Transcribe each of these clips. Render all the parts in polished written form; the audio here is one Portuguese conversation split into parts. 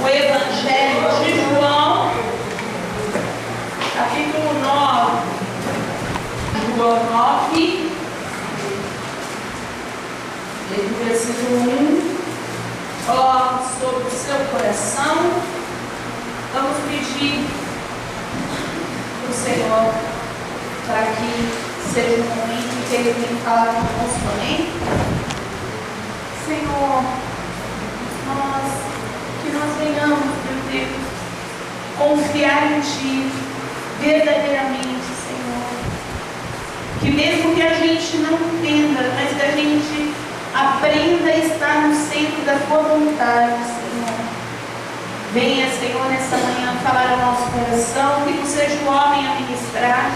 o Evangelho de João, capítulo 9. João 9, versículo 1. Coloque sobre o seu coração. Vamos pedir para o Senhor para que seja um momento que Ele venha falar conosco, amém? Senhor, que nós venhamos, meu Deus, confiar em Ti verdadeiramente, Senhor. Que mesmo que a gente não entenda, mas que a gente aprenda a estar no centro da Tua vontade, Senhor. Venha, Senhor, nesta manhã falar ao nosso coração, que não seja o homem a ministrar,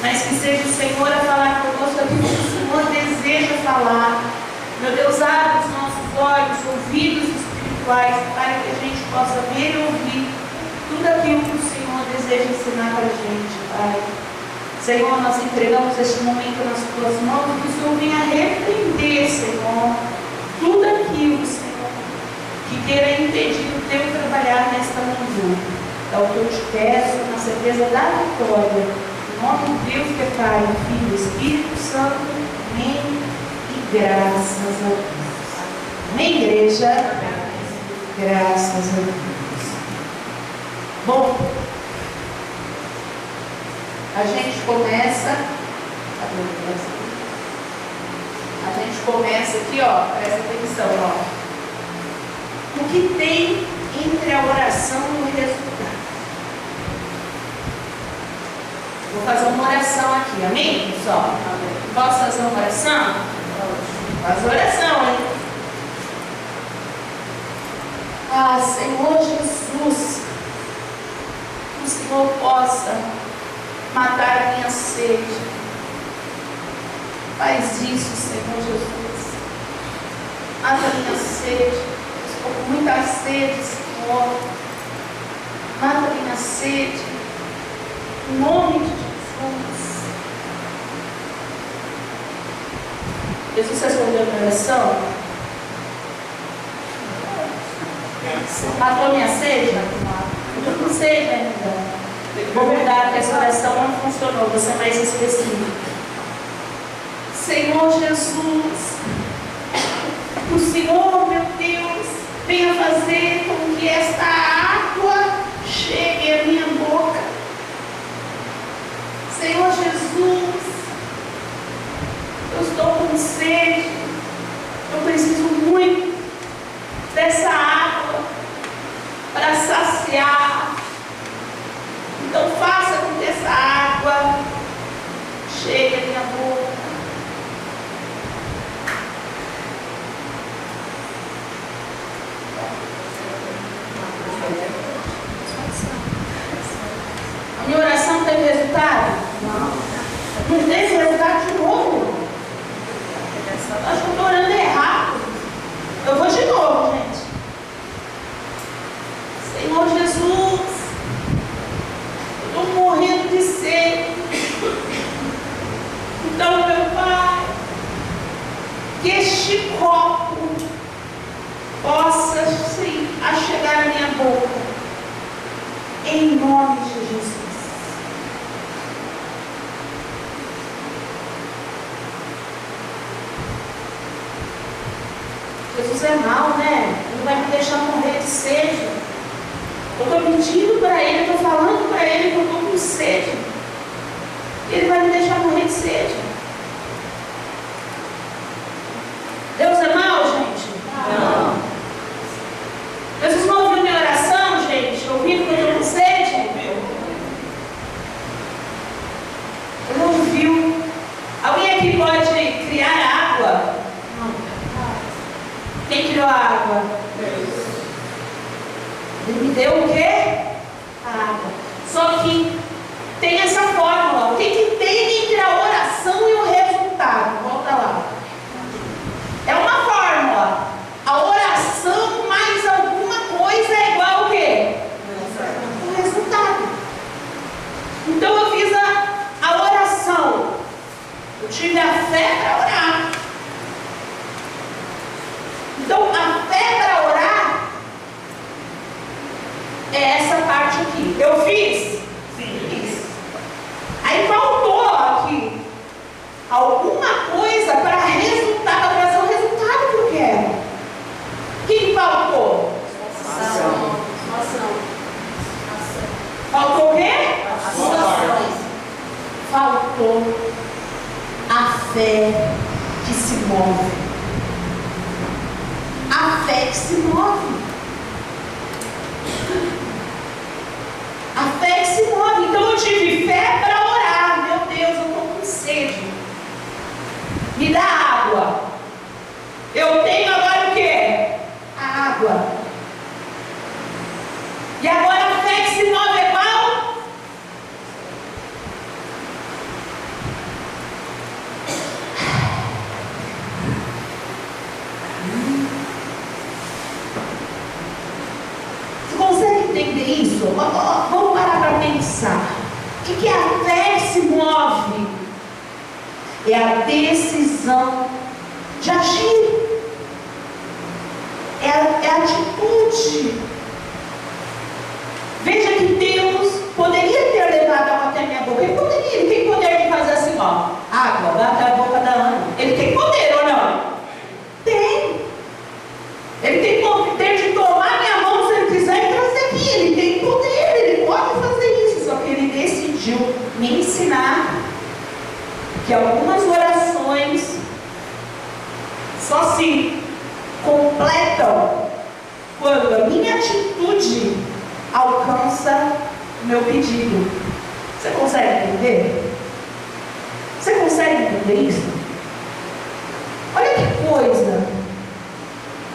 mas que seja o Senhor a falar conosco aquilo que o Senhor deseja falar. Meu Deus, abre os nossos olhos, ouvidos espirituais, para que a gente possa ver e ouvir tudo aquilo que o Senhor deseja ensinar para a gente, Pai. Senhor, nós entregamos este momento nas Tuas mãos, que o Senhor venha repreender, Senhor, tudo aquilo, Senhor, que queira impedir o Teu trabalhar nesta manhã. É o que eu te peço, na certeza da vitória. Em nome de Deus que é Pai, Filho e Espírito Santo. Amém. E graças a Deus. Amém, igreja? Graças a Deus. Bom, a gente começa aqui, ó, presta atenção, ó. O que tem entre a oração e o resultado? Vou fazer uma oração aqui, amém, pessoal? Posso fazer uma oração? Faz oração, hein? Ah, Senhor Jesus, que o Senhor possa matar a minha sede. Faz isso, Senhor Jesus. Mata a minha sede. Estou com muita sede, Senhor. Mata a minha sede. Em nome de Jesus. Jesus respondeu a minha oração. Matou a minha sede? Eu estou com sede ainda. Vou mudar, que essa oração não funcionou, vou ser mais específico. Senhor Jesus, o Senhor, meu Deus, venha fazer com que esta água chegue à minha boca. Senhor Jesus, eu estou com sede, eu preciso muito dessa água para saciar. Então faça com que essa água chegue à minha boca. A minha oração teve resultado? Não teve resultado de novo? Acho que eu estou orando errado. Eu vou de novo, gente. Senhor Jesus, estou morrendo de sede. Então, meu Pai, que este copo possa, sim, chegar à minha boca, em nome de Jesus. Jesus é mau, né? Ele não vai me deixar morrer de sede. Eu estou mentindo para Ele, eu estou falando para Ele que eu estou com sede. Ele vai me deixar morrer de sede. Deus é mau, gente? Não. Jesus não ouviu minha oração, gente? Ouviu que eu estou com sede? Ele não ouviu. Alguém aqui pode criar água? Não. Quem criou a água? Deus. Ele me deu o quê? A água. Só que tem essa fórmula. O que tem entre a oração e o resultado? Volta lá. É uma fórmula. A oração mais alguma coisa é igual ao quê? O resultado. Então eu fiz a oração. Eu tive a fé para orar. Então a fé para orar é essa parte aqui. Eu fiz? Sim. Fiz. Aí faltou aqui alguma coisa para trazer o resultado que eu quero. O que faltou? Ação. Faltou o quê? Ações. Faltou a fé que se move. A fé que se move. A fé que se move. Então eu tive fé para orar. Meu Deus, eu estou com sede. Me dá água. Eu tenho agora o quê? A água. E agora a fé que se move é qual? Você consegue entender isso? Vamos parar para pensar. O que é a fé que se move? É a decisão de agir. É a atitude. Veja que Deus poderia ter levado água até a minha boca. Ele poderia, ele tem poder de fazer assim, ó. Água, bate a boca da Ana. Ele tem poder ou não? Tem. Ele tem poder de tomar minha mão se ele quiser e trazer aqui. Ele tem poder, ele pode fazer isso. Só que ele decidiu me ensinar que algumas orações só se completam quando a minha atitude alcança o meu pedido. Você consegue entender? Você consegue entender isso? Olha que coisa.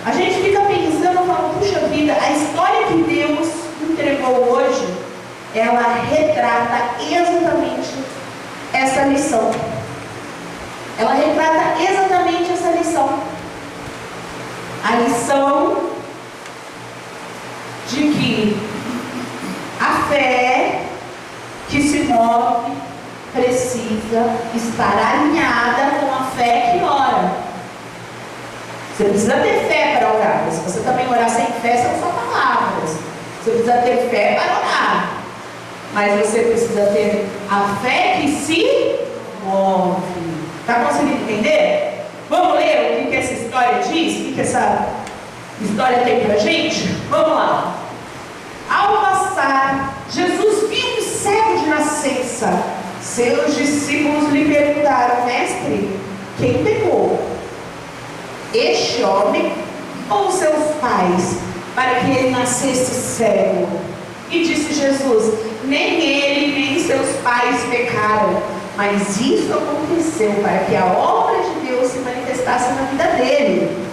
A gente fica pensando, falando, puxa vida, a história que Deus entregou hoje, ela retrata exatamente essa lição. Ela retrata exatamente essa lição. A lição de que a fé que se move precisa estar alinhada com a fé que ora. Você precisa ter fé para orar. Se você também orar sem fé, são só palavras. Você precisa ter fé para orar. Mas você precisa ter a fé que se move. Está conseguindo entender? Vamos ler o que essa história diz? O que essa história tem para a gente? Vamos lá. Ao passar, Jesus viu um cego de nascença. Seus discípulos lhe perguntaram: Mestre, quem pecou? Este homem ou seus pais, para que ele nascesse cego? E disse Jesus: nem ele nem seus pais pecaram, mas isso aconteceu para que a obra de Deus se manifestasse na vida dele.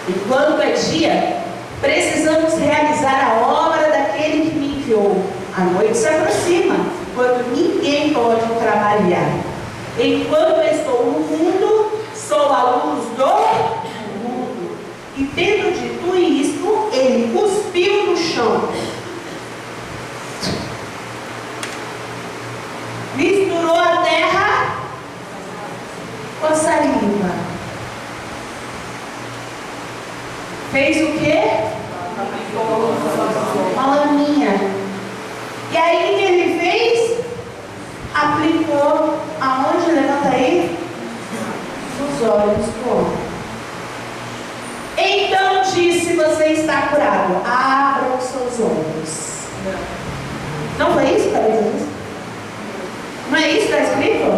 Enquanto é dia, precisamos realizar a obra daquele que me enviou. A noite se aproxima, quando ninguém pode trabalhar. Enquanto estou no mundo, sou a luz do mundo. E tendo dito isto, ele cuspiu no chão, misturou a terra com a saliva, fez o quê? Uma laminha. E aí o que ele fez? Aplicou aonde? Levanta aí. Nos olhos do homem. Então disse: você está curado. Abra os seus olhos. Não foi isso que está dizendo? Não é isso que está escrito?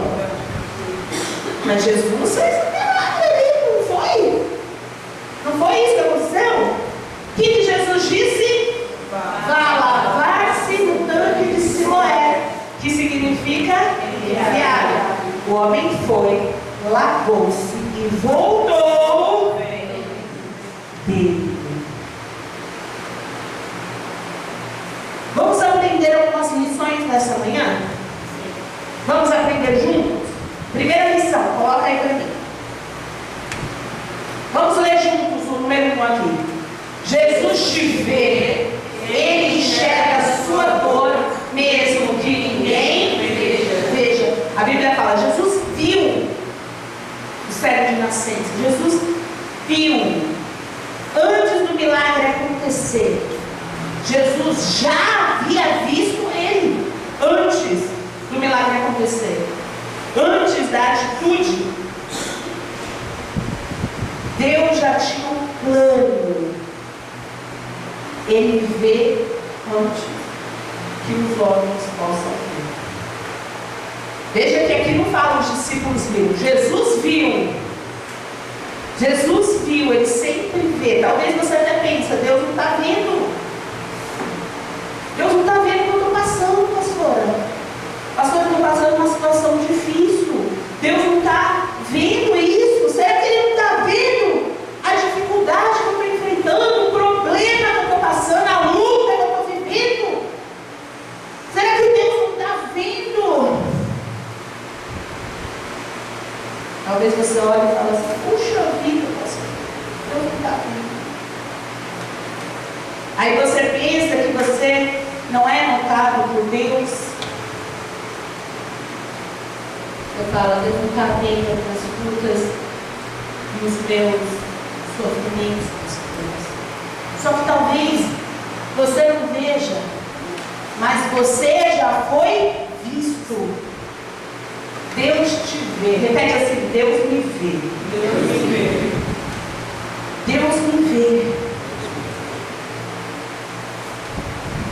Mas Jesus fez um milagre ali, não foi? Não foi isso que aconteceu? O que Jesus disse? Vá lavar-se no tanque de Siloé, que significa enviada. O homem foi, lavou-se e voltou dele. Vamos aprender algumas lições nessa manhã? Vamos aprender juntos? Primeira lição, coloca aí para mim. Vamos ler juntos o número 1 aqui. Jesus te vê, ele enxerga a sua dor, mesmo que ninguém veja. A Bíblia fala: Jesus viu o cego de nascença. Jesus viu antes do milagre acontecer. Jesus já havia visto ele antes do milagre acontecer, antes da atitude. Deus já tinha um plano. Ele vê antes que os homens possam ver. Veja que aqui não fala os discípulos viram. Jesus viu. Jesus viu, ele sempre vê. Talvez você até pense, Deus não está vendo. Deus não está vendo o que eu estou passando, pastora. Pastora, eu estou passando uma situação difícil. Deus não está vendo isso. Será que Ele não está vendo a dificuldade que eu estou enfrentando, o problema que eu estou passando, a luta que eu estou vivendo? Será que Deus não está vendo? Talvez você olhe e fale assim, puxa vida, pastor, Deus não está vendo. Aí você pensa que você não é notado por Deus. Eu falo, Deus não está vendo nas lutas, nos meus sofrimentos, só que talvez você não veja, mas você já foi visto. Deus te vê. Repete assim, Deus me vê. Deus me vê. Deus me vê.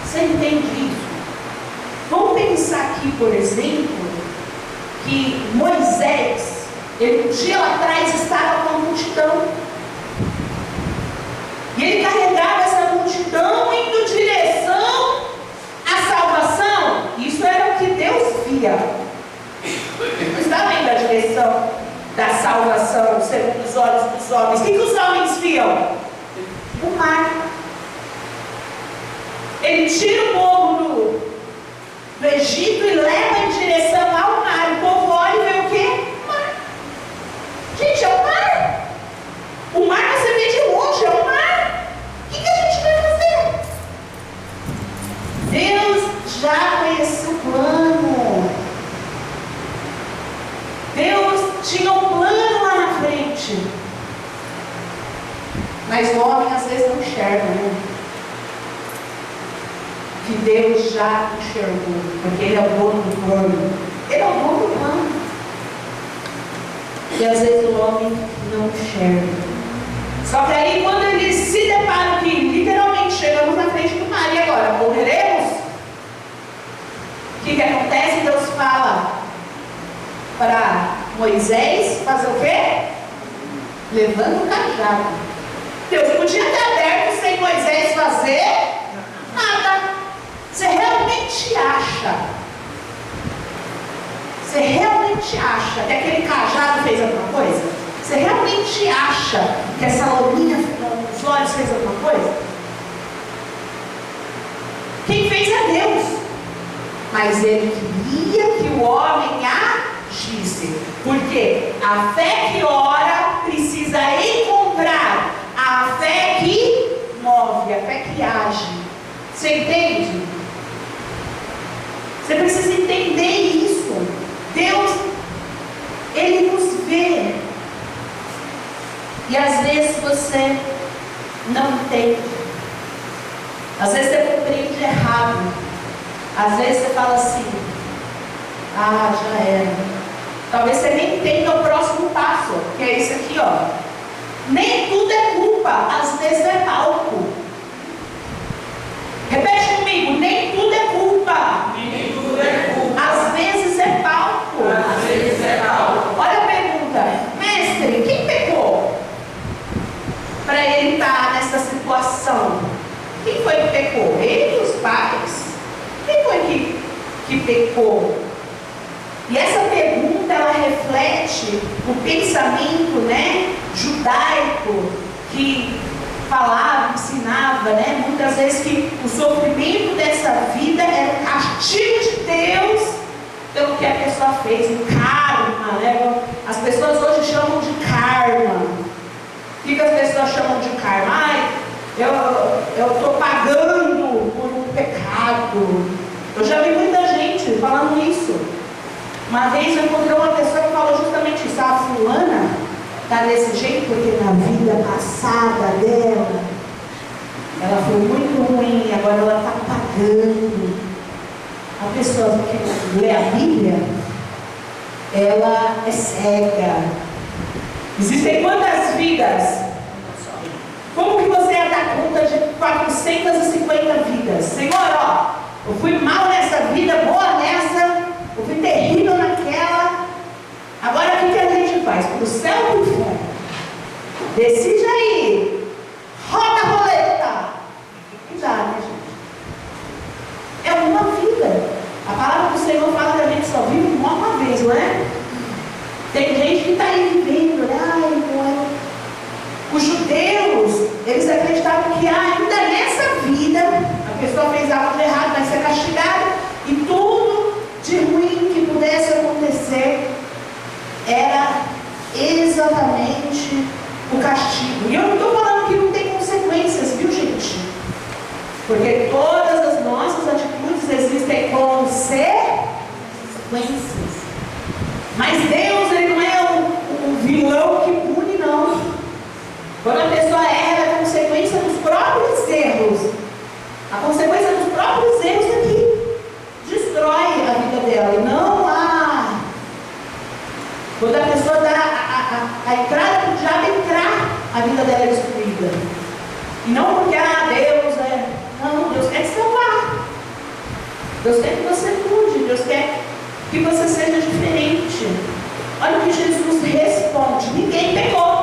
Você entende isso? Vamos pensar aqui, por exemplo, que Moisés, ele um dia lá atrás estava com a multidão. E ele carregava essa multidão indo em direção à salvação. Isso era o que Deus via. Não estava indo na direção da salvação, segundo os olhos dos homens. O que os homens viam? O mar. Ele tira o povo do Egito e leva em direção ao mar. O povo olha e vê o quê? O mar. Gente, é o mar. O mar você vê de longe, é o mar. O que a gente vai fazer? Deus já conhecia o plano. Deus tinha um plano lá na frente. Mas o homem às vezes não enxerga, né? Que Deus já enxergou, porque Ele é o dono do plano. Ele é o dono do plano. E às vezes o homem não enxerga. Só que aí quando eles se deparam que literalmente chegamos na frente do mar, e agora? Morreremos? O que acontece? Deus fala para Moisés fazer o quê? Levando o cajado. Deus podia ter aberto sem Moisés fazer nada. Você realmente acha? Você realmente acha que aquele cajado fez alguma coisa? Você realmente acha que essa lombinha nos olhos fez alguma coisa? Quem fez é Deus. Mas Ele queria que o homem agisse. Porque a fé que ora precisa encontrar a fé que move, a fé que age. Você entende? Você precisa entender isso. Deus, Ele nos vê. E às vezes você não entende. Às vezes você compreende errado. Às vezes você fala assim, ah, já era. Talvez você nem entenda o próximo passo, que é esse aqui, ó. Nem tudo é culpa, às vezes é palco. Repete comigo, nem tudo é culpa. Nem tudo é culpa. Às vezes é palco. Às vezes é palco. Olha a pergunta, mestre, quem pecou? Para ele estar nessa situação. Quem foi que pecou? Ele e os pais. Quem foi que pecou? E essa pergunta, ela reflete o pensamento, né, judaico, que falava, ensinava, né, muitas vezes que o sofrimento dessa vida era um castigo de Deus pelo que a pessoa fez, o karma, né? As pessoas hoje chamam de karma. O que as pessoas chamam de karma? Ai, eu estou pagando por um pecado. Eu já vi muita gente falando isso. Uma vez eu encontrei uma pessoa que falou justamente isso. A fulana está desse jeito porque na vida passada dela ela foi muito ruim, agora cagando. A pessoa que lê a Bíblia, ela é cega. Existem quantas vidas? Como que você ia dar conta de 450 vidas? Senhor, ó, eu fui mal nessa vida, boa nessa, eu fui terrível naquela. Agora o que a gente faz? Pro céu ou pro inferno? Decide aí. Roda a roleta. E já, né, gente? É uma vida. A palavra do Senhor fala que a gente só vive uma vez, não é? Tem gente que está aí vivendo, os judeus, eles acreditavam que ainda nessa vida, a pessoa fez algo de errado, vai ser castigada, e tudo de ruim que pudesse acontecer era exatamente o castigo. E eu não estou falando que não tem consequências, viu, gente? Porque todas as nossas atitudes existem consequências. Mas Deus, Ele não é um vilão que pune, não. Quando a pessoa erra, é a consequência dos próprios erros. A consequência dos próprios erros é que destrói a vida dela. E não há. Quando a pessoa dá a entrada do diabo entrar, a vida dela é destruída. E não porque, Deus é. Não, Deus quer te salvar. Deus quer que você mude. Deus quer que você seja diferente. Olha o que Jesus responde: ninguém pecou.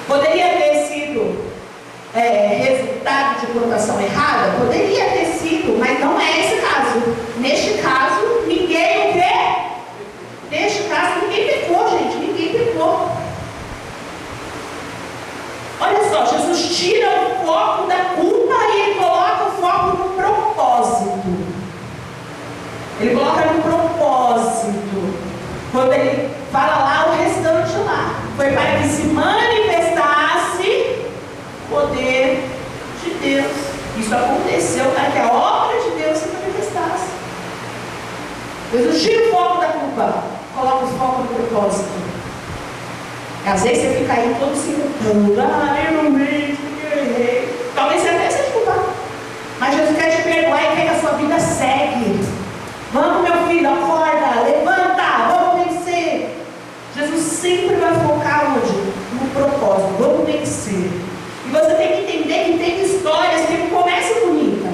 Poderia ter sido resultado de conotação errada? Poderia ter sido, mas não é esse caso. Neste caso, ninguém o quê? Neste caso, ninguém pecou, gente. Ninguém pecou. Olha só, Jesus tira o foco da culpa e ele coloca o foco no propósito. Ele coloca no propósito. Quando ele fala lá o restante lá, foi para que se manifestasse o poder de Deus. Isso aconteceu para que a obra de Deus se manifestasse. Jesus tira o foco da culpa, coloca o foco no propósito. Às vezes você fica aí todo se culpando. Eu não mente, eu errei. Talvez você até seja culpado. Mas Jesus quer te perdoar e quer que a sua vida segue. Vamos, meu filho, acorda, levanta, vamos vencer. Jesus sempre vai focar onde? No propósito, vamos vencer. E você tem que entender que tem histórias que não começam bonita.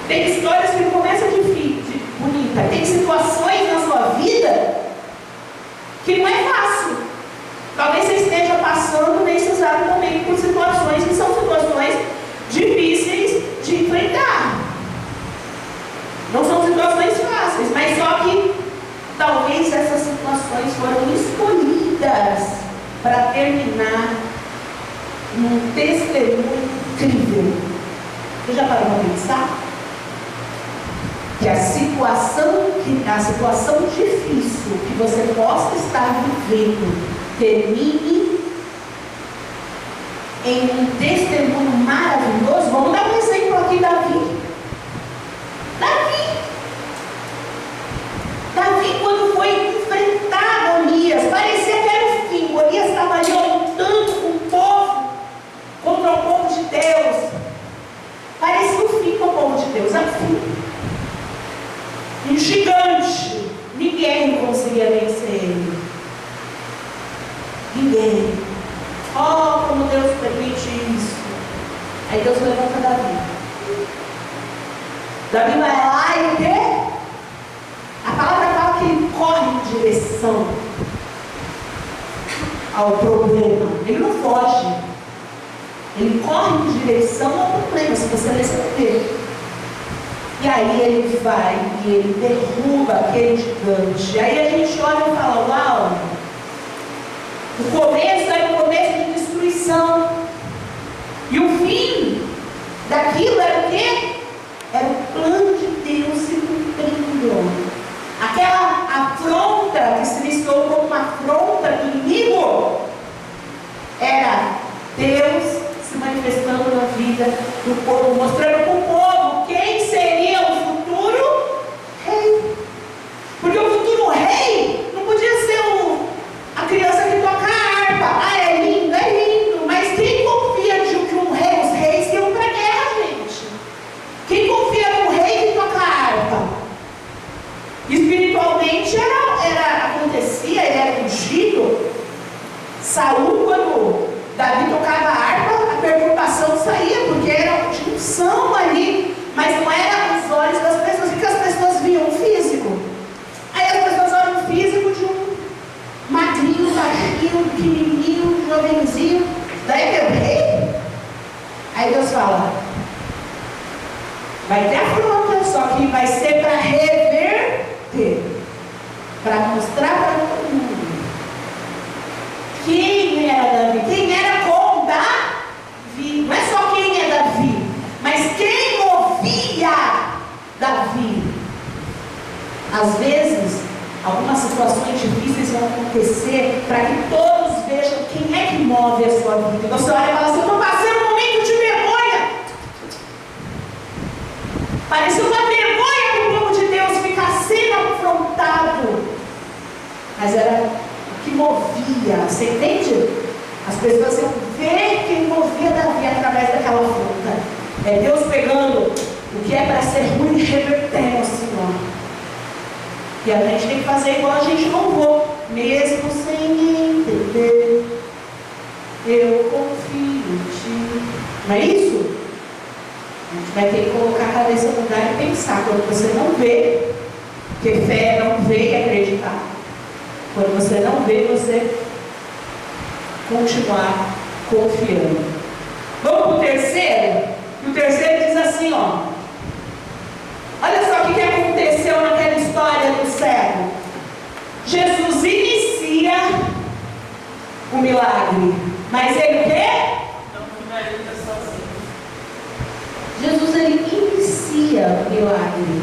Tem histórias que não começam bonita. Tem situações na sua vida que não é fácil. Talvez você esteja passando nesse exato momento por situações que são situações difíceis de enfrentar. Não são situações fáceis, mas só que talvez essas situações foram escolhidas para terminar num testemunho incrível. Você já parou para pensar? Que a situação difícil que você possa estar vivendo termine em um testemunho maravilhoso. Vamos dar um exemplo aqui, Davi, quando foi enfrentar Golias, parecia que era o fim. Golias estava ali lutando com o povo, contra o povo de Deus. Parecia o fim com o povo de Deus, era o fim. Um gigante, ninguém conseguia vencer ele. Ninguém. Oh, como Deus permite isso. Aí Deus levanta Davi. Davi vai lá e o quê? A palavra fala que ele corre em direção ao problema. Ele não foge. Ele corre em direção ao problema. Se você ler, você vai ver. E aí ele vai e ele derruba aquele gigante. Aí a gente olha e fala: uau! O começo era um começo de destruição. E o fim daquilo era o quê? Era o plano de Deus se cumprindo. Aquela afronta que se listou como uma afronta do inimigo era Deus se manifestando na vida do povo, mostrando para o povo quem seria o futuro rei. Porque o futuro rei não podia ser a criança que toca a harpa. É lindo, mas quem confia de que os reis iam para a guerra? unção ali, mas não era os olhos das pessoas, porque as pessoas viam o físico. Aí as pessoas olham o físico de um magrinho, baixinho, pequenininho, jovenzinho. Daí Deus, aí Deus fala, vai ter afronta, só que vai ser para reverter, para mostrar para todo mundo quem era Davi, quem era com Davi. Não é só quem é Davi, mas quem movia Davi. Às vezes, algumas situações difíceis vão acontecer para que todos vejam quem é que move a sua vida. Então você olha e fala assim, estou passando um momento de vergonha. Parecia uma vergonha para o povo de Deus ficar sendo afrontado. Mas era o que movia, você entende? As pessoas iam ver quem movia Davi através daquela afronta. É Deus pegando o que é para ser ruim e revertendo assim, ó. E a gente tem que fazer igual a gente louvou, mesmo sem entender. Eu confio em ti. Não é isso? A gente vai ter que colocar a cabeça no lugar e pensar. Quando você não vê, porque fé não vê e acreditar. Quando você não vê, você continuar confiando. Vamos para o terceiro? O terceiro diz assim, ó. Olha só o que aconteceu naquela história do cego. Jesus inicia o milagre, mas ele o quê? Não finaliza sozinho. Jesus ele inicia o milagre,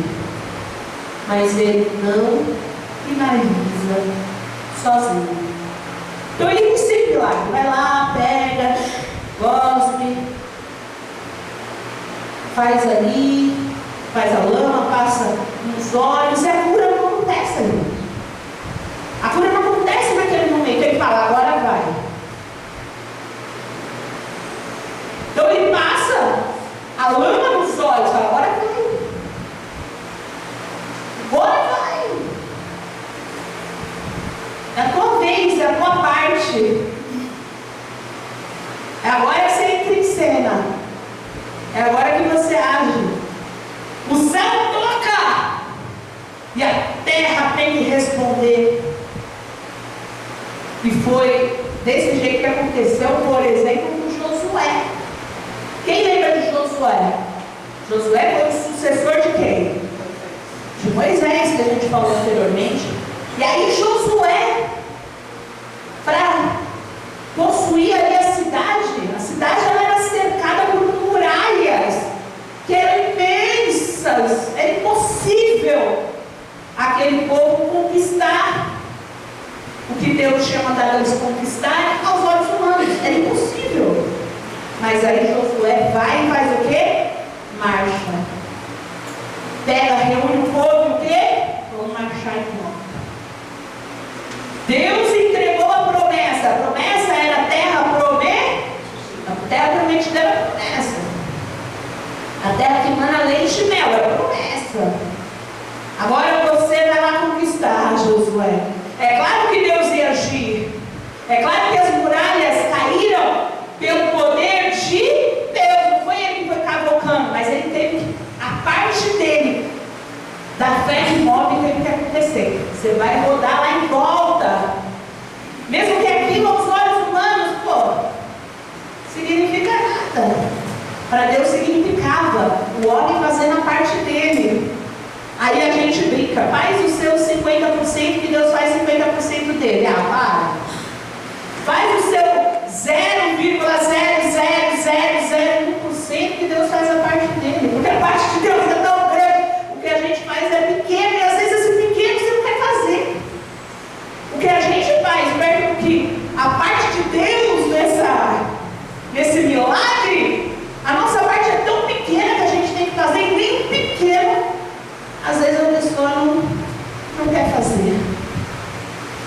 mas ele não finaliza sozinho. Então ele inicia o milagre, vai lá, pega, cospe, faz ali, faz a lama, passa nos olhos, e a cura não acontece ali. A cura não acontece naquele momento. Ele fala, agora vai. Então ele passa a lama nos olhos, fala, agora vai. Agora vai. É a tua vez, é a tua parte. É agora que você entra em cena. É agora que você age. O céu toca e a terra tem que responder. E foi desse jeito que aconteceu, por exemplo, com Josué. Quem lembra de Josué? Josué foi o sucessor de quem? De Moisés, que a gente falou anteriormente. E aí Josué, para possuir ali a cidade ela era cercada por muralhas que eram imensas. É impossível aquele povo conquistar o que Deus tinha mandado eles conquistarem aos olhos humanos. Era impossível. Mas aí Josué vai e faz o quê? Marcha. Pega, reúne o povo e o quê? Vamos marchar em volta. Deus entregou a promessa. A promessa era a terra prometida. A terra prometida era a promessa. A terra que emana leite e mel, é promessa. Agora você vai lá conquistar, Josué. É claro que Deus ia agir. É claro que as muralhas caíram pelo poder de Deus. Não foi ele que foi cavocando, mas ele teve a parte dele, da fé que move, teve que acontecer. Você vai rodar lá em volta. Mesmo que aquilo aos olhos humanos, significa nada. Para Deus significava o homem fazendo a parte dele. Aí a gente brinca, faz o seu 50% que Deus faz 50% dele. Ah, para. Faz o seu 0,00001% que Deus faz a parte dele. Porque a parte de Deus é tão grande, o que a gente faz é pequeno, e às vezes esse pequeno você não quer fazer. O que a gente faz perto do que a parte de Deus nesse milagre, a nossa parte é tão pequena que a gente tem que fazer, e nem pequeno, às vezes a pessoa não quer fazer.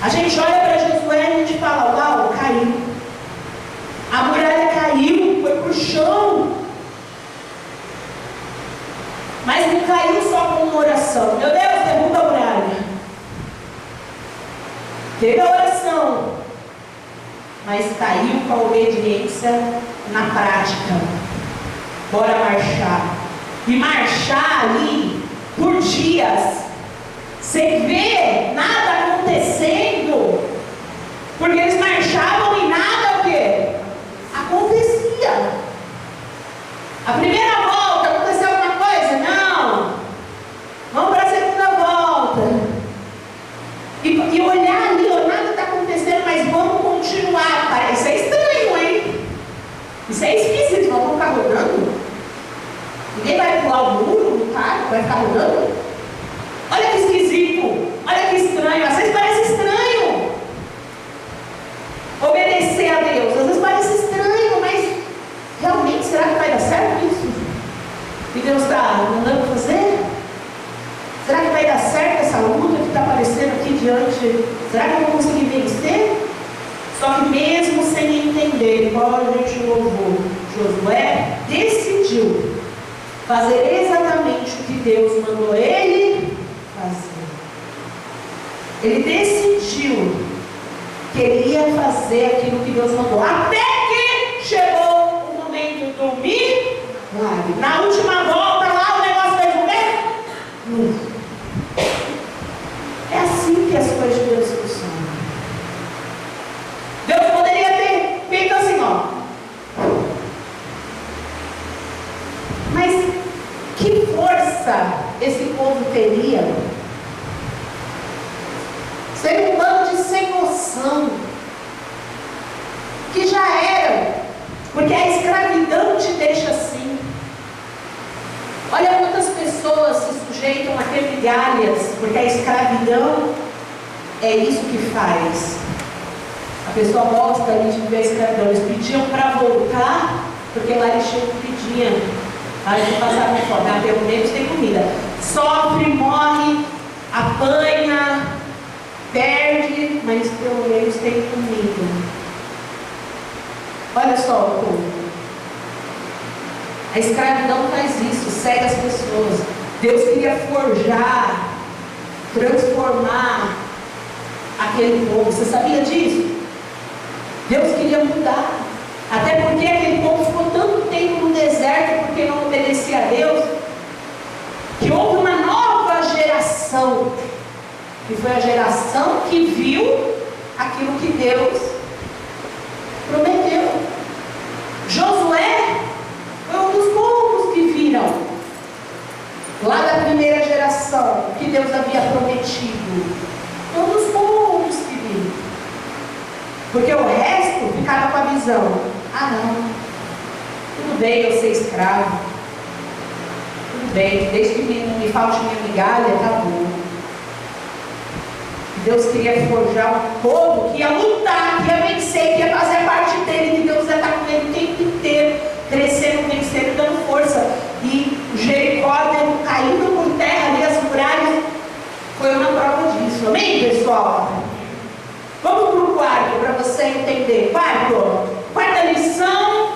A gente olha para Josué e a gente fala, uau, caiu. A muralha caiu, foi para o chão. Mas não caiu só com uma oração. Meu Deus, derruba a muralha. Teve a oração, mas caiu com a obediência na prática. Bora marchar. E marchar ali por dias, sem ver nada acontecendo, porque eles marchavam e nada o quê? Acontecia. A primeira volta aconteceu alguma coisa? Não. Vamos para a segunda volta. E olhar ali, ó, nada está acontecendo, mas vamos continuar. Isso é estranho, hein? Isso é esquisito. Nós vamos ficar rodando? Ninguém vai pular o muro do carro? Vai ficar rodando? Olha que esquisito. Olha que estranho. Às vezes parece estranho obedecer a Deus. Às vezes parece estranho, mas realmente, será que vai dar certo isso? Que Deus está mandando fazer? Será que vai dar certo essa luta que está aparecendo aqui diante? Será que eu vou conseguir vencer? Só que mesmo sem entender, igual a gente louvou, Josué decidiu fazer exatamente o que Deus mandou ele fazer. Ele decidiu que ele ia fazer aquilo que Deus mandou. Até que chegou o momento do milagre. Na última volta lá, o negócio fez o quê? É assim que as coisas de Deus funcionam. Deus poderia ter feito assim, ó. Mas que força esse povo teria? Ser um bando de sem noção, que já eram, porque a escravidão te deixa assim. Olha quantas pessoas se sujeitam a ter migalhas, porque a escravidão é isso que faz. A pessoa gosta ali de ver a escravidão. Eles pediam para voltar, porque lá eles tinham que pedir. Aí eles passavam fome, pelo menos tem comida. Sofre, morre, apanha, perde, mas pelo menos tem comida. Olha só o povo. A escravidão faz isso, cega as pessoas. Deus queria forjar, transformar aquele povo. Você sabia disso? Deus queria mudar. Até porque aquele povo ficou tanto tempo no deserto porque não obedecia a Deus, que houve uma nova geração, que foi a geração que viu aquilo que Deus prometeu. Josué foi um dos poucos que viram lá da primeira geração que Deus havia prometido. Foi um dos poucos que viram, porque o resto ficava com a visão: ah, não, tudo bem eu ser escravo, tudo bem, desde que não me falte minha migalha, tá bom. Deus queria forjar um povo que ia lutar, que ia vencer, que ia fazer parte dele, que Deus ia estar com ele o tempo inteiro, crescendo, vencendo, dando força. E Jericó caindo por terra ali, as muralhas, foi uma prova disso. Amém, pessoal? Vamos para o quarto, para você entender. Quarta lição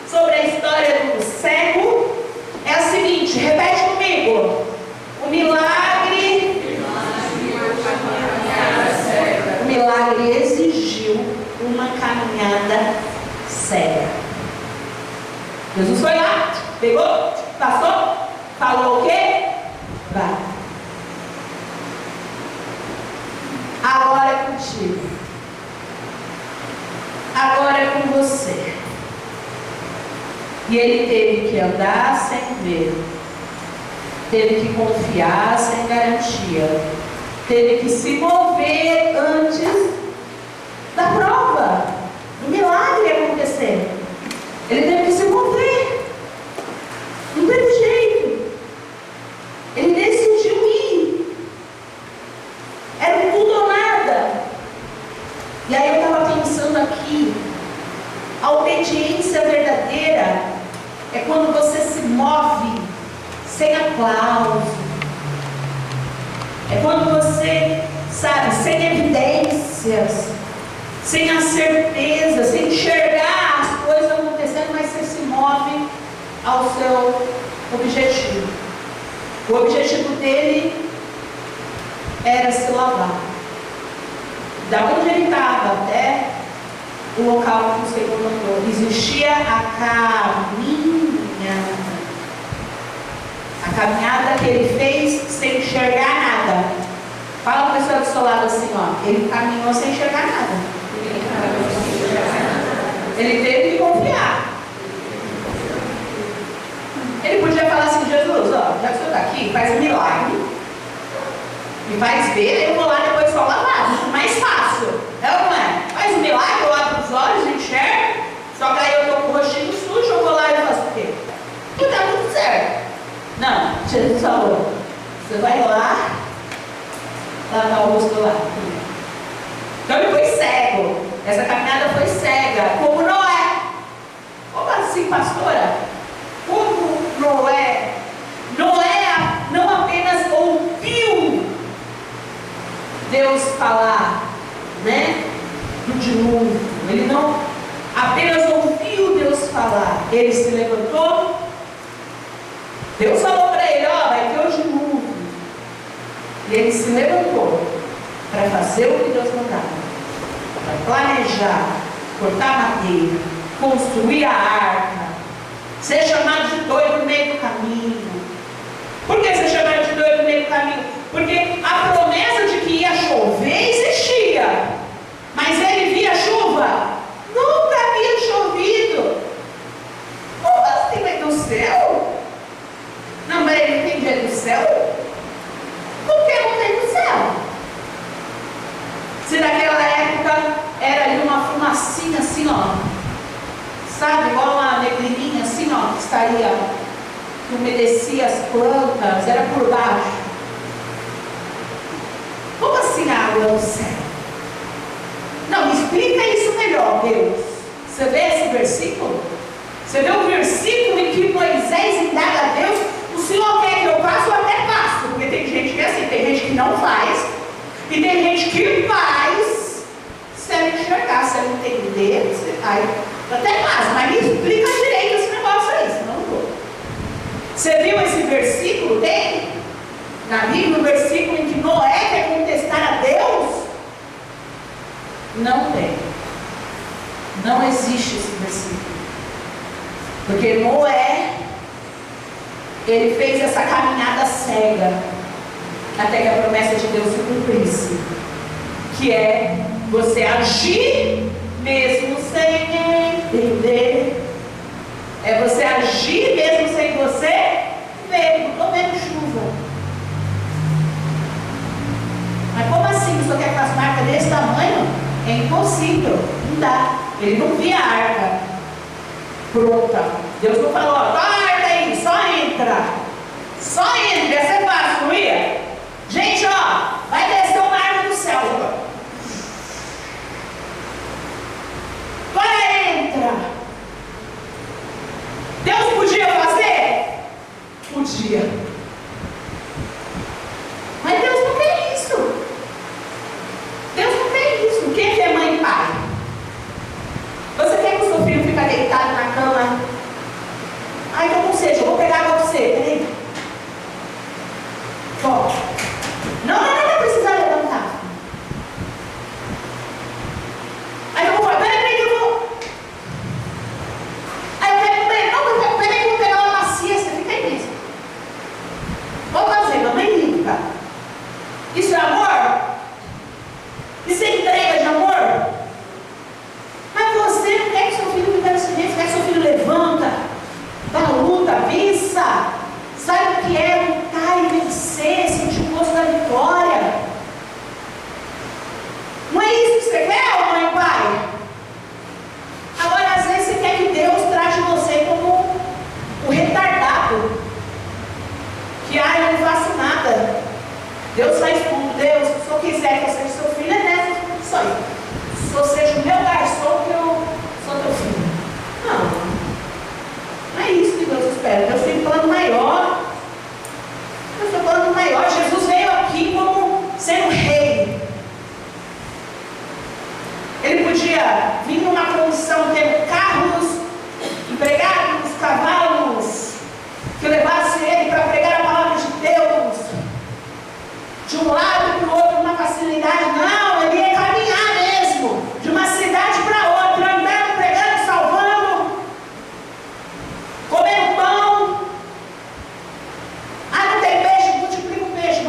sobre a história do cego é a seguinte, repete comigo. O milagre exigiu uma caminhada cega. Jesus foi lá, pegou, passou, falou o quê? Vai. Agora é contigo. Agora é com você. E ele teve que andar sem ver. Teve que confiar sem garantia. Teve que se mover antes da prova, do milagre acontecer. Ele teve que se mover. Não teve jeito. Ele decidiu ir. Era tudo ou nada. E aí eu estava pensando aqui, a obediência verdadeira é quando você se move sem aplauso. É quando você, sabe, sem evidências, sem a certeza, sem enxergar as coisas acontecendo, mas você se move ao seu objetivo. O objetivo dele era se lavar. Da onde ele estava até o local que o Senhor mandou, existia a caminhada. enxergar nada. Fala para a pessoa do seu lado assim, ó. Ele caminhou sem enxergar nada. Ele teve que confiar. Ele podia falar assim, Jesus, ó, já que o senhor está aqui, faz um milagre. Me faz ver, eu vou lá depois só lavar. Mais fácil. É ou não é? Faz um milagre, eu abro os olhos, enxergo. Só que aí eu tô com o rostinho sujo, eu vou lá e faço o quê? E tá tudo certo. Não, Jesus falou, você vai lá, lavar o rosto lá. Então ele foi cego. Essa caminhada foi cega. Como Noé. Como assim, pastora? Como Noé? Noé não apenas ouviu Deus falar, né? Do dilúvio. Ele não apenas ouviu Deus falar. Ele se levantou. Deus falou para ele, ó, vai ter o dilúvio. E ele se levantou para fazer o que Deus mandava. Para planejar, cortar madeira, construir a arca, ser chamado de doido no meio do caminho. Por que ser chamado de doido no meio do caminho? Porque a promessa de que ia chover existia. Mas ele via chuva? Nunca havia chovido. Como assim, vai do céu? Não, mas ele entendia do céu? Por que não tem do céu? Se naquela época era ali uma fumacinha assim, ó. Sabe, igual uma neblininha assim, ó, que estaria, que umedecia as plantas, era por baixo. Como assim a água do céu? Não, me explica isso melhor, Deus. Você vê esse versículo? Você vê o versículo em que Moisés indaga a Deus, o Senhor quer que eu faça ou até faço? Porque tem gente que é assim, tem gente que não faz, e tem gente que faz, se ela enxergar, se ela entender, aí até faz, mas me explica direito esse negócio aí, senão não vou. Você viu esse versículo dele? Na Bíblia, o versículo em que Noé quer contestar a Deus? Não tem. Não existe esse versículo. Porque Noé, ele fez essa caminhada cega até que a promessa de Deus se cumprisse, que é você agir mesmo sem entender. É você agir mesmo sem você ver. Não estou vendo chuva. Mas como assim? O senhor quer que faça uma arca desse tamanho? É impossível. Não dá. Ele não via a arca pronta. Deus não falou, ó, a arca aí, só entra. Só entra, ia ser fácil, não ia? Gente, ó, vai descer uma arca do céu. Vai, entra. Deus podia fazer? Podia. Mas Deus não quer isso. Deus não quer isso. Quem é mãe e pai? Você quer que o seu filho fique deitado na cama? Ah, então não seja, eu vou pegar água para você. Peraí. Ó. Não precisa levantar. Aí eu vou falar, peraí que eu vou. Aí eu quero comer. Não, peraí que eu vou pegar uma bacia, você fica aí mesmo. Vou fazer, mamãe limpa. Isso é amor? Isso é entrega de amor? Mas você não quer que seu filho fique nesse jeito, quer que seu filho levanta, dá luta, vença. Sabe o que é lutar e vencer, sentir o gosto da vitória? Não é isso que você quer, mãe e pai? Agora, às vezes, você quer que Deus trate você como o retardado. Que, eu não faço nada. Deus faz tudo. Deus, se eu quiser que eu seja seu filho, é nessas condições. Se eu seja o meu garçom, que eu sou teu filho. Não é isso que Deus espera. Deus tem um plano maior. Deus tem um plano maior. Jesus veio aqui como sendo rei. Ele podia vir numa condição tendo carros, empregados, cavalos, que levasse ele para pregar a palavra de Deus de um lado para o outro, uma facilidade. Não, ele ia caminhar mesmo, de uma cidade para outra, andando, pregando, salvando, comendo pão. Ah, não tem peixe, multiplica o peixe.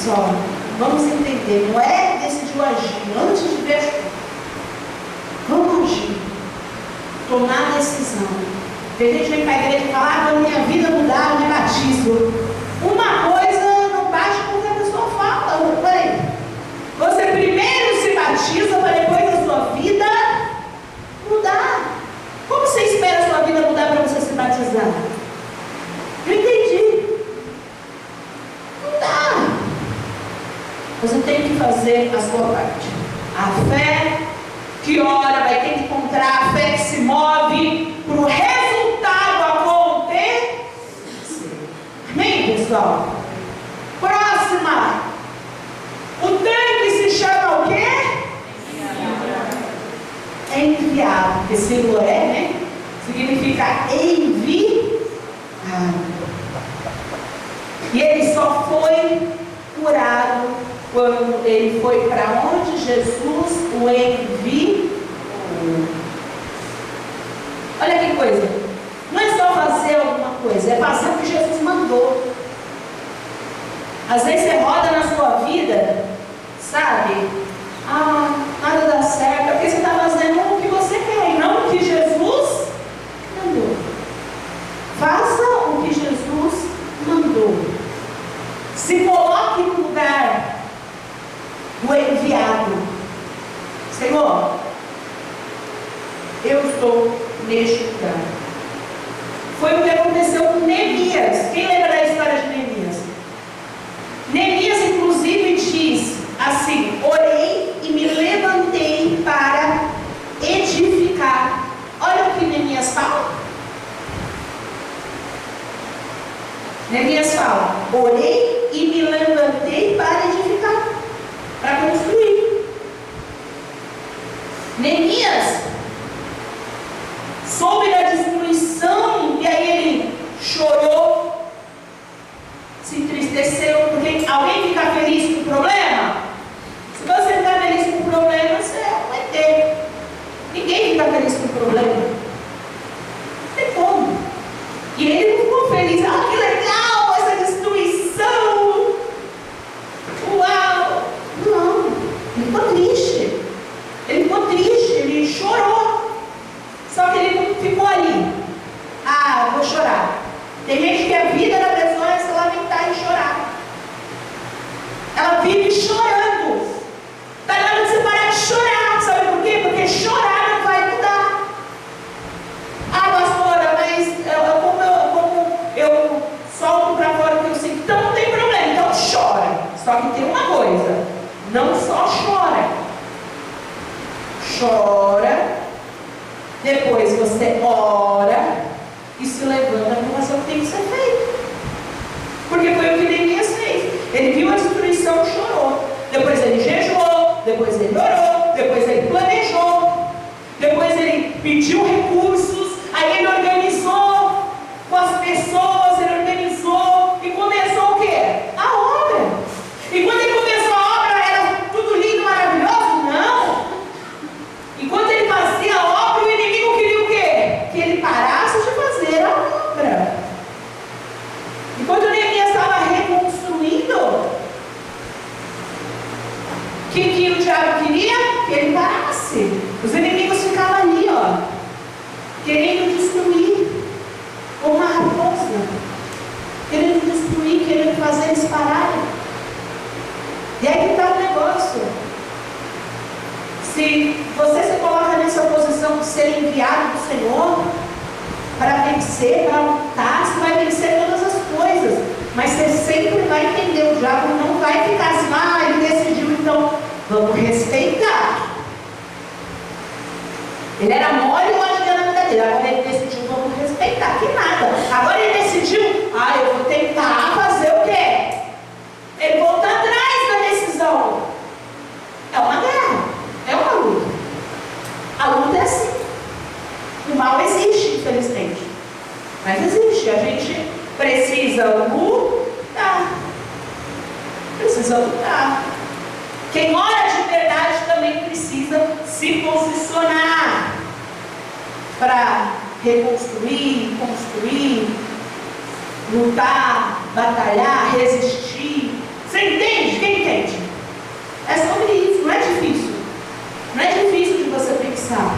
pessoal, vamos entender. Noé decidiu agir antes de ver as coisas. Vamos agir. Tomar a decisão. Tem gente que vem para a igreja e fala: ah, quando minha vida mudar, eu me batizo. Uma coisa não bate porque a pessoa fala. Peraí. Você primeiro se batiza para depois a sua vida mudar. Como você espera a sua vida mudar para você se batizar? Eu entendi. Não dá. Você tem que fazer a sua parte. A fé que ora vai ter que encontrar a fé que se move para o resultado acontecer. Amém, pessoal? Próxima. O tanque se chama o quê? Enviado. Porque símbolo né? Significa enviado. E ele só foi curado quando ele foi para onde Jesus o enviou. Olha que coisa. Não é só fazer alguma coisa, é fazer o que Jesus mandou. Às vezes você roda na sua vida, sabe? Ah, nada dá certo, é porque você está fazendo o que você quer e não o que Jesus mandou. Faça o que Jesus mandou. Se coloque no lugar do enviado. Senhor, eu estou neste lugar. Foi o que aconteceu com Neemias. Quem lembra da história de Neemias? Neemias, inclusive, diz assim: orei e me levantei para edificar. Olha o que Neemias fala. Neemias fala: orei e me levantei para edificar, para construir. Neemias soube da destruição e aí ele chorou, se entristeceu, porque alguém fica feliz com o problema? Se você ficar feliz com o problema, você é um ET. Ninguém fica feliz com o problema. Não tem como. E ele não ficou feliz. Ah, que legal essa destruição. Uau. Não. Ele ficou triste. Ele chorou. Só que ele não ficou ali. Ah, vou chorar. Tem gente que a vida da pessoa é se lamentar e chorar. Ela vive chorando. Está na hora de você parar de chorar. Sabe por quê? Porque chorar não vai mudar. Ah, pastora, mas como eu solto para fora o que eu sinto, então não tem problema, então chora. Só que tem uma coisa: não só chora. Chora, depois você ora e se levanta para fazer o que tem que ser feito. Porque foi o que Neemias fez. Ele viu a destruição, chorou. Depois ele jejuou, depois ele orou, depois ele planejou, depois ele pediu recursos, aí ele organizou com as pessoas, ele organizou e começou o quê? A obra. E quando ele começou a obra, era tudo lindo, maravilhoso? Não. Enquanto ele fazia a obra, o inimigo queria o quê? Que ele parasse de fazer a obra. Enquanto Neemias estava reconstruindo, o que o diabo queria? Que ele parasse. Os inimigos ficavam ali, ó, querendo destruir, como uma raposa, querendo destruir, querendo fazer eles pararem. E aí que está o negócio. Se você se coloca nessa posição de ser enviado do Senhor para vencer, para lutar, você vai vencer todas as coisas. Mas você sempre vai entender, o diabo não vai ficar assim: ah, ele decidiu, então vamos respeitar. Ele era mole ou agia na vida dele, agora ele decidiu, vamos respeitar. Que nada. Agora ele decidiu: ah, eu vou tentar fazer o quê? Ele volta atrás da decisão. É uma guerra, é uma luta. A luta é assim. O mal existe, infelizmente, mas existe. A gente precisa lutar. Precisa lutar. Quem ora de verdade também precisa se posicionar para reconstruir, construir, lutar, batalhar, resistir. Você Você entende? Quem entende? É sobre isso, não é difícil. Não é difícil de você pensar.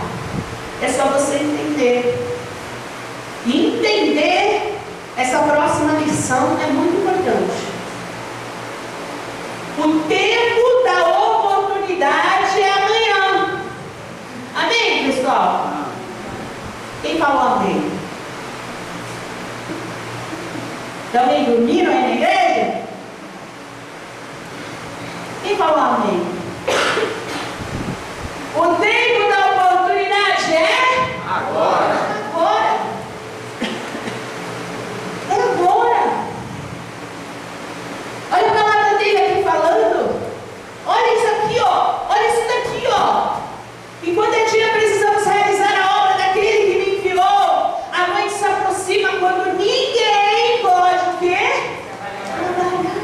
É só você entender. E entender essa próxima lição é muito importante. O tempo da oportunidade é amanhã. Amém, pessoal? Quem falou amém? Também dormiram aí na igreja? Quem falou amém? O tempo da oportunidade é agora. Agora. É agora. Olha a palavra dele aqui falando. Olha isso aqui, ó. Olha isso daqui, ó. Enquanto é dia, precisamos realizar a obra daquele que me enviou. A noite se aproxima quando ninguém pode o quê? Trabalhar.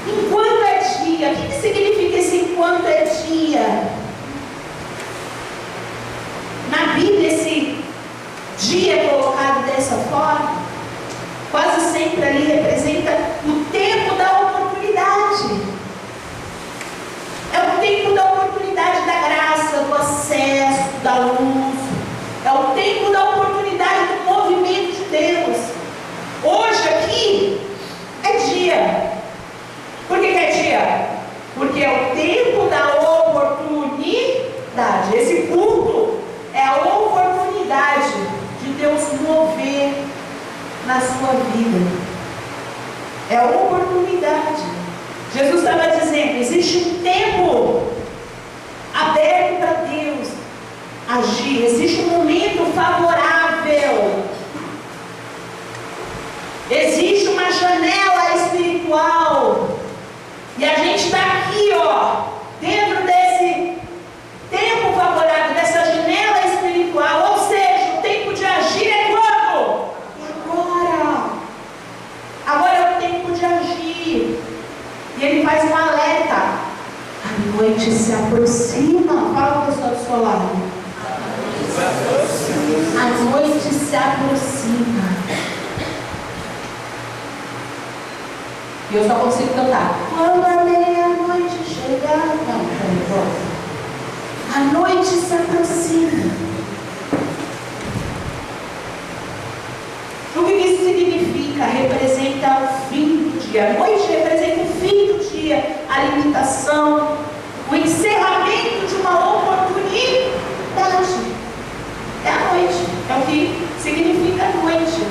Enquanto é dia. O que significa esse enquanto é dia? Na Bíblia, esse dia é colocado dessa forma, quase sempre ali representa o tempo da oportunidade. É o tempo da oportunidade da graça, do acesso, da luz. É o tempo da oportunidade do movimento de Deus. Hoje aqui é dia. Por que é dia? Porque é o tempo da oportunidade. Esse culto é a oportunidade de Deus mover na sua vida. É a oportunidade. Jesus estava dizendo, existe um tempo aberto para Deus agir. Existe um momento favorável. Existe uma janela espiritual. E a gente está aqui, ó, dentro desse tempo favorável, dessa janela espiritual. Ou seja, o tempo de agir é quando? Agora. Agora é o tempo de agir. E ele faz um alerta. A noite se aproxima. Fala com o pessoal do seu lado. A noite se aproxima. E eu só consigo cantar. Quando a meia-noite chegar. Não, peraí, a noite se aproxima. O que isso significa? Representa o fim do dia. A noite representa o fim do dia, a limitação, o encerramento de uma oportunidade. É a noite, é o que significa a noite,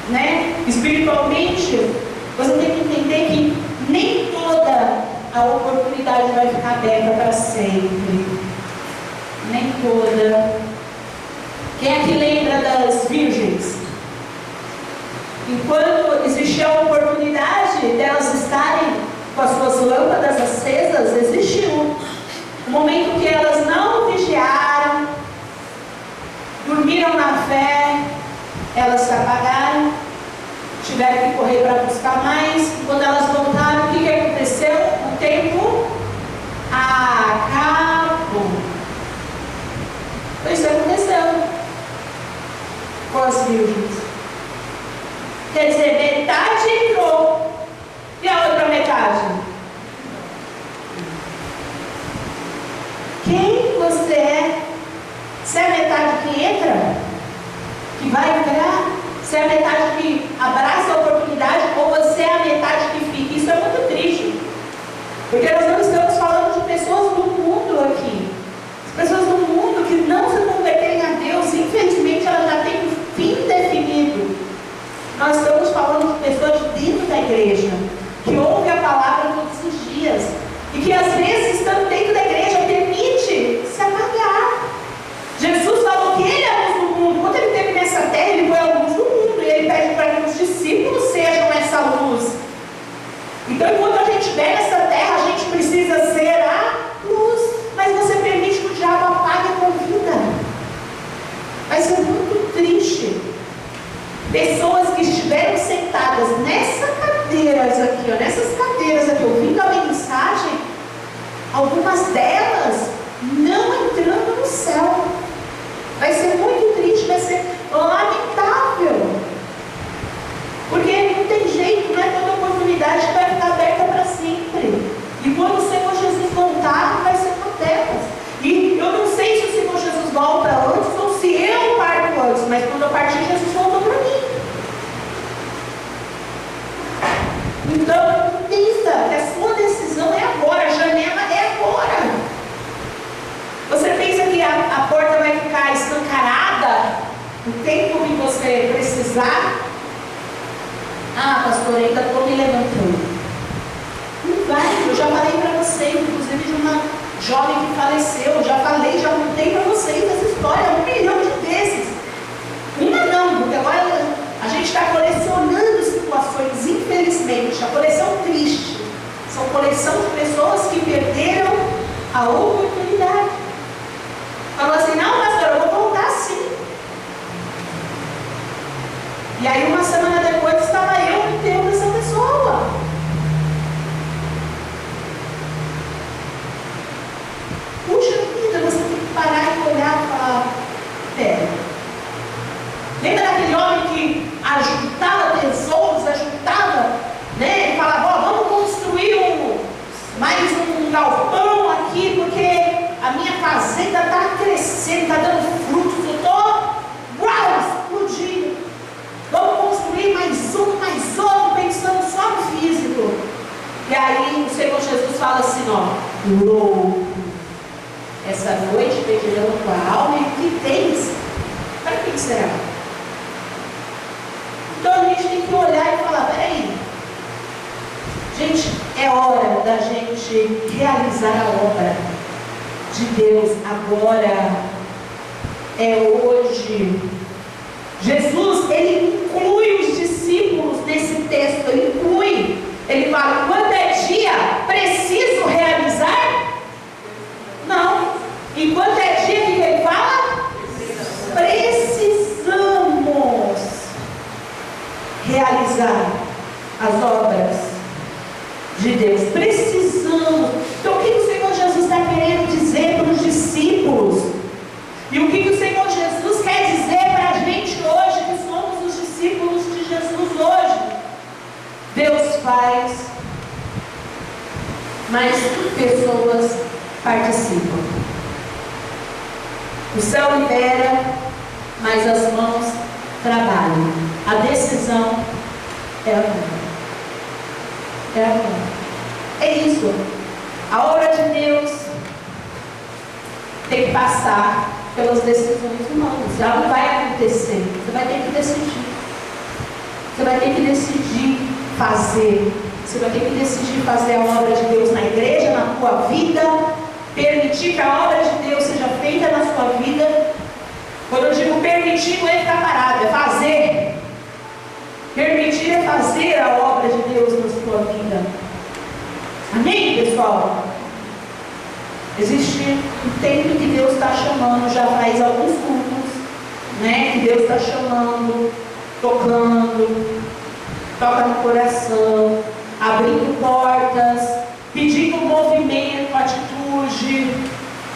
né? Espiritualmente, você tem que entender que nem toda a oportunidade vai ficar aberta para sempre. Nem toda. Quem aqui lembra das virgens? Enquanto existia a oportunidade delas estarem com as suas lâmpadas acesas, existiu um momento que elas não vigiaram, dormiram na fé, elas se apagaram, tiveram que correr para buscar mais. Quando elas voltaram, o que aconteceu? O tempo acabou. Isso aconteceu com as virgens. Quer dizer, metade entrou. E a outra metade? Quem você é? Você é a metade que entra? Que vai entrar? Você é a metade que abraça a oportunidade? Ou você é a metade que fica? Isso é muito triste. Porque nós não estamos falando de pessoas do mundo aqui. As pessoas do mundo que não se converterem a Deus, infelizmente elas já têm um fim definido. Nós estamos falando de pessoas de dentro da igreja, que ouvem a palavra todos os dias, e que às vezes, estando dentro da igreja, permite se apagar. Jesus falou que Ele é a luz do mundo. Quando Ele esteve nessa terra, Ele foi a luz do mundo, e Ele pede para que os discípulos sejam essa luz. Então, enquanto a gente estiver nessa terra, a gente precisa ser a luz. Mas você permite que o diabo apague a tua vida. Vai ser muito triste. Pessoas que estiveram sentadas nessas cadeiras aqui, ó, nessas cadeiras aqui, ouvindo a mensagem, algumas delas não entrando no céu. Vai ser muito triste, vai ser lamentável. Porque não tem jeito. jovem que faleceu. Já falei, já contei para vocês essa história, 1 milhão de vezes. Uma não, porque agora a gente está colecionando situações, infelizmente, a coleção triste. São coleção de pessoas que perderam a oportunidade. Falou assim, não, pastor, eu vou voltar sim. E aí uma semana depois estava eu no enterro dessa pessoa. Puxa vida, você tem que parar e olhar e falar, pera. Lembra daquele homem que ajuntava tesouros, ajuntava, né? E falava, ó, vamos construir mais um galpão aqui, porque a minha fazenda está crescendo, está dando frutos, eu estou explodindo. Vamos construir mais outro, pensando só no físico. E aí o Senhor Jesus fala assim, ó, louco, essa noite pedirão tua alma e o que tens? Para que será? Então a gente tem que olhar e falar, peraí, gente, é hora da gente realizar a obra de Deus agora, é hoje. Jesus, ele inclui os discípulos nesse texto, ele inclui, ele fala, quando é dia, preciso realizar? Não. E quando é dia, o que ele fala? Precisamos realizar as obras de Deus. Precisamos. Então o que o Senhor Jesus está querendo dizer para os discípulos? E o que o Senhor Jesus quer dizer para a gente hoje, que somos os discípulos de Jesus hoje? Deus faz, mas pessoas participam. O céu libera, mas as mãos trabalham. A decisão é a minha. É a minha. É isso. A obra de Deus tem que passar pelas decisões humanas. Ela não vai acontecer. Você vai ter que decidir. Você vai ter que decidir fazer. Você vai ter que decidir fazer a obra de Deus na igreja, na tua vida. Permitir que a obra de Deus seja feita na sua vida. Quando eu digo permitir, não é ficar parado, é fazer. Permitir é fazer a obra de Deus na sua vida. Amém, pessoal? Existe um tempo que Deus está chamando, já faz alguns cultos, né? Que Deus está chamando, tocando, toca no coração, abrindo portas, pedindo movimento, atitude,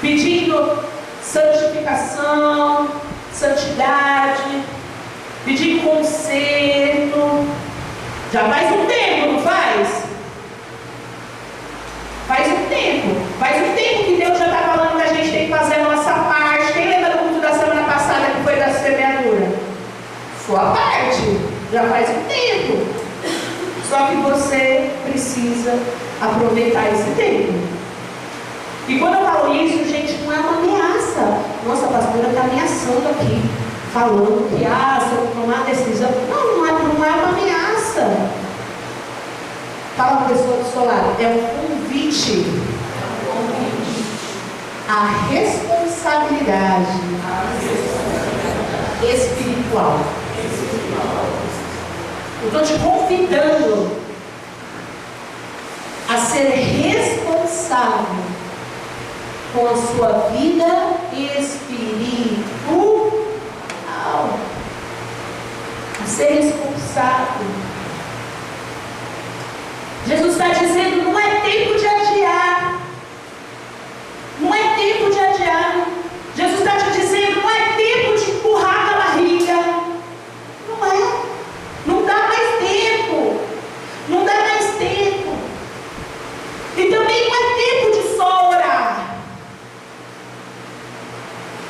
pedindo santificação, santidade, pedindo conserto. Já faz um tempo, não faz? Faz um tempo que Deus já está falando que a gente tem que fazer a nossa parte. Quem lembra do culto da semana passada que foi da semeadura? Sua parte, já faz um tempo. Só que você precisa aproveitar esse tempo. E quando eu falo isso, gente, não é uma ameaça. Nossa, a pastora está ameaçando aqui, falando que se eu tomar decisão. Não é uma ameaça. Fala para a pessoa do seu lado, é um convite à responsabilidade espiritual. Eu estou te convidando a ser responsável com a sua vida espiritual. A ser responsável. Jesus está dizendo, não é tempo de adiar. Não é tempo de adiar. Jesus está te dizendo, não é tempo de empurrar com a barriga. Não é. Não dá mais tempo. Não dá mais tempo. E também não é tempo de só orar.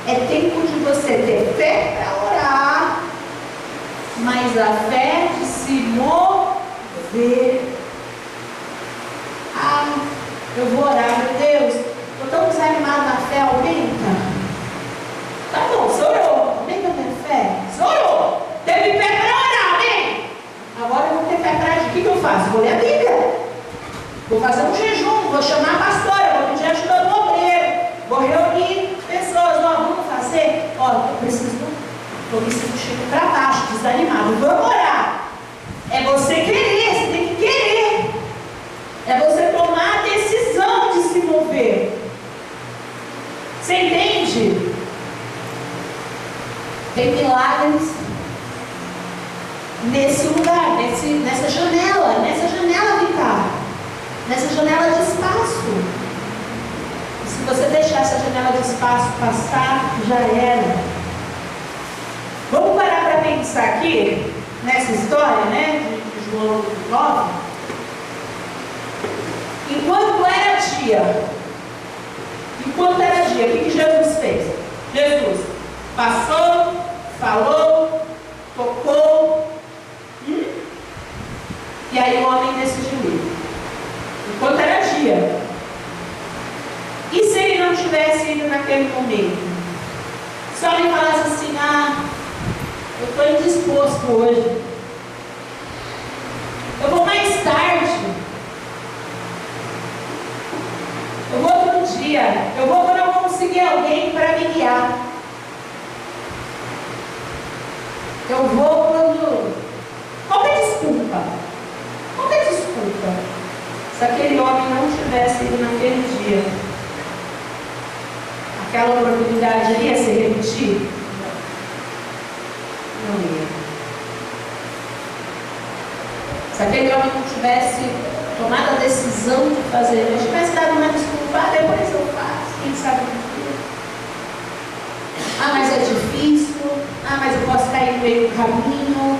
É tempo de você ter fé para orar, mas a fé de se mover. Eu vou orar, meu Deus, estou tão desanimado na fé, aumenta. Tá bom, você orou, aumenta a minha fé. Você orou, teve fé para orar, amém? Agora eu vou ter fé para agir. O que eu faço? Vou ler a Bíblia. Vou fazer um jejum, vou chamar a pastora, vou pedir ajuda do obreiro. estou me sentindo para baixo, desanimado. Vamos orar. É você querer, você tem que querer. É você tomar a decisão de se mover. Você entende? Tem milagres nesse lugar, nessa janela vital, nessa janela de espaço. E se você deixar essa janela de espaço passar, já era. Vamos parar para pensar aqui nessa história, né, de João 9. Enquanto era dia, o que Jesus fez? Jesus passou, falou, tocou, e aí o homem decidiu ir. Enquanto era dia. E se ele não tivesse ido naquele momento? Se o homem falasse assim, eu estou indisposto hoje. Eu vou mais tarde. Eu vou outro dia. Eu vou quando eu conseguir alguém para me guiar. Eu vou quando... Qualquer desculpa. Se aquele homem não tivesse ido naquele dia, aquela oportunidade ia se repetir? Não ia. Se aquele homem não tivesse tomado a decisão de fazer, mas tivesse dado uma desculpa, depois eu faço, quem sabe o dia. Mas é difícil, mas eu posso cair no meio do caminho,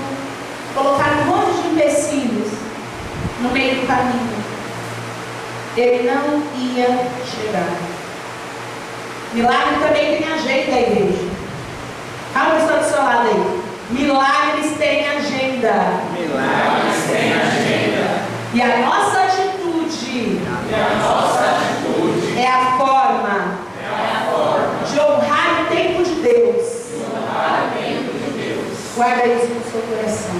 colocar um monte de empecilhos no meio do caminho. Ele não ia chegar. Milagre também tem agenda, igreja. Fala pessoal do seu lado aí. Milagres têm agenda. E a nossa atitude é a forma de honrar o tempo de Deus. Guarda isso no seu coração.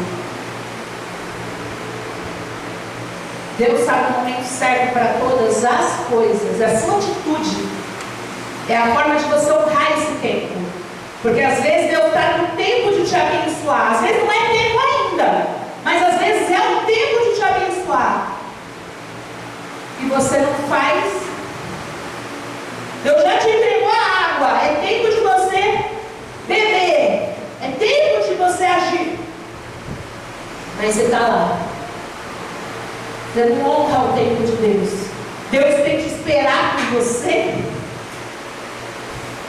Deus sabe o momento certo para todas as coisas. A sua atitude é a forma de você honrar esse tempo. Porque às vezes Deus está no tempo de te abençoar. Às vezes não é tempo ainda, mas às vezes é o tempo de te abençoar. E você não faz. Deus já te entregou a água. É tempo de você beber. É tempo de você agir. Mas você está lá. Você não honra o tempo de Deus. Deus tem que esperar por você.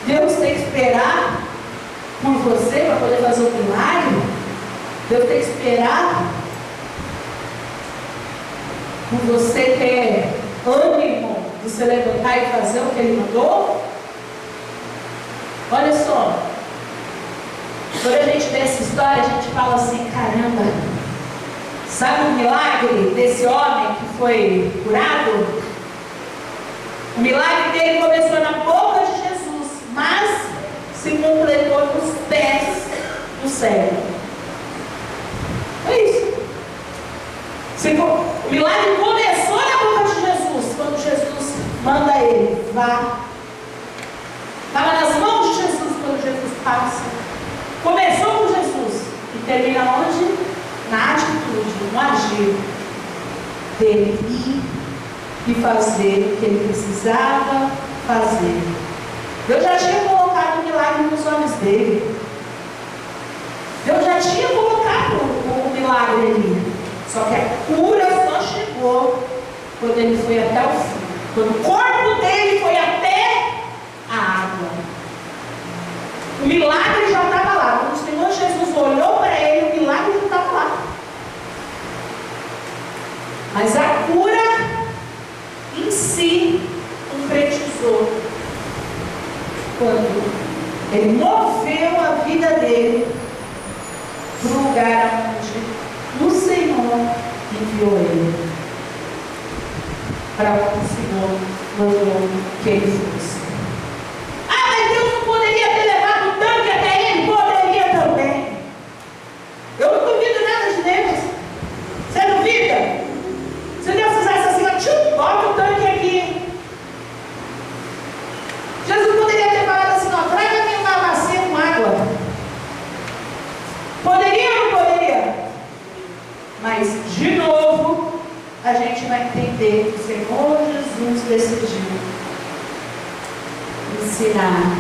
Deus tem que esperar por você para poder fazer um milagre. Deus tem que esperar por você ter ânimo de se levantar e fazer o que Ele mandou. Olha só, quando a gente vê essa história, a gente fala assim, caramba, sabe o milagre desse homem que foi curado? O milagre dele começou na boca de Jesus, mas se completou nos pés do cego. É isso. O milagre começou na boca de Jesus, quando Jesus manda ele, vá. Estava nas mãos de Jesus quando Jesus passa. Começou com Jesus e termina onde? Na atitude, no agir dele ir e fazer o que ele precisava fazer. Deus já tinha colocado o milagre nos olhos dele. Deus já tinha colocado o milagre ali. Só que a cura só chegou quando ele foi até o fim. Quando o corpo dele foi até a água. O milagre já estava lá. Quando o Senhor Jesus olhou para ele, o milagre já estava lá. Mas a cura em si concretizou quando ele moveu a vida dele para o lugar onde o Senhor enviou ele, para onde o Senhor mandou que ele fosse. Mas Deus não poderia ter levado o tanque até ele? Poderia também. Eu não duvido nada de Deus. Você duvida? Se Deus fizesse assim, bota o tanque aqui. Jesus poderia ter falado assim, traga-me uma bacia com água. Senhor Jesus decidiu ensinar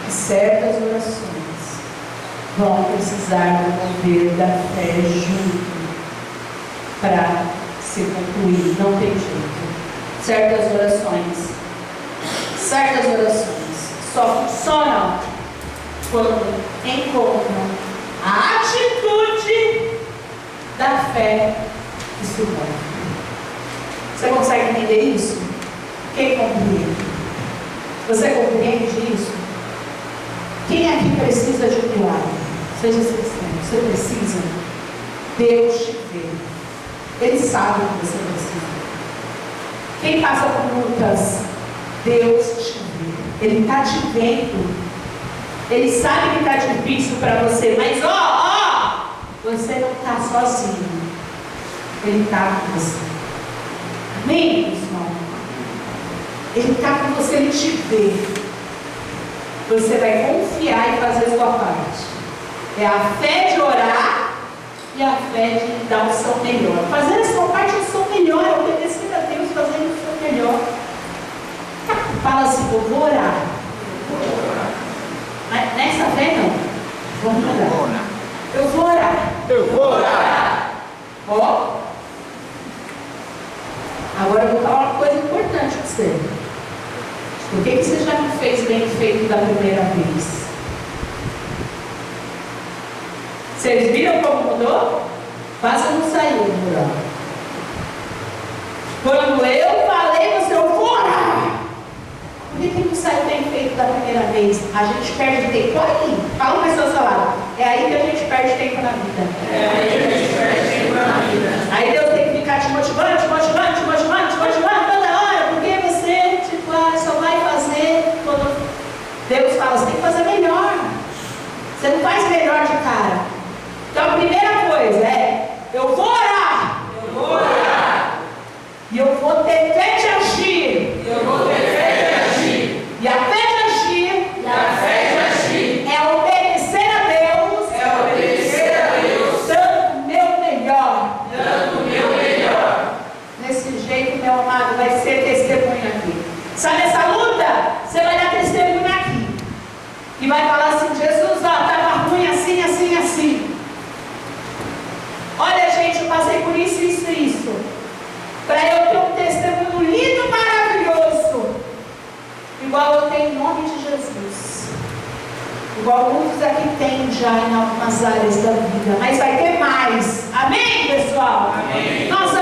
que certas orações vão precisar do mover da fé junto para se concluir. Não tem jeito. Certas orações só funcionam quando encontram a atitude da fé que suporta. Você consegue entender isso? Quem compreende? Você compreende isso? Quem aqui precisa de um milagre? Seja sincero, você precisa. Deus te vê. Ele sabe o que você precisa. Quem passa por lutas, Deus te vê. Ele está te vendo. Ele sabe que está difícil para você, mas você não está sozinho. Ele está com você. Amém, pessoal? Ele está com você, ele te vê. Você vai confiar e fazer a sua parte. É a fé de orar e a fé de dar o seu melhor. Fazer a sua parte é o seu melhor, obedecer a Deus, fazendo o seu melhor. Fala assim, eu vou orar. Mas nessa fé não. Vamos orar. Eu vou orar. Eu vou orar. Ó. Agora eu vou falar uma coisa importante para você. Por que você já não fez bem feito da primeira vez? Vocês viram como mudou? Quase não saiu do buraco. Quando eu falei, você eu vou orar. Por que não saiu bem feito da primeira vez? A gente perde tempo aí. Fala para o seu salário. É aí que a gente perde tempo na vida. Aí Deus tem que ficar te motivando toda hora, porque você só vai fazer quando Deus fala, você tem que fazer melhor. Você não faz melhor de cara. Então a primeira coisa é, eu vou orar. E eu vou ter fé de agir. E a fé de agir é obedecer a Deus. Dando o meu melhor. Desse jeito, meu amado, vai ser testemunho aqui. Sabe essa luta? Você vai dar testemunho aqui. E vai falar assim, Jesus, estava ruim assim. Olha, gente, eu passei por isso. Para eu ter um testemunho lindo, maravilhoso. Igual eu tenho em nome de Jesus. Igual muitos aqui têm já em algumas áreas da vida. Mas vai ter mais. Amém, pessoal? Amém. Nós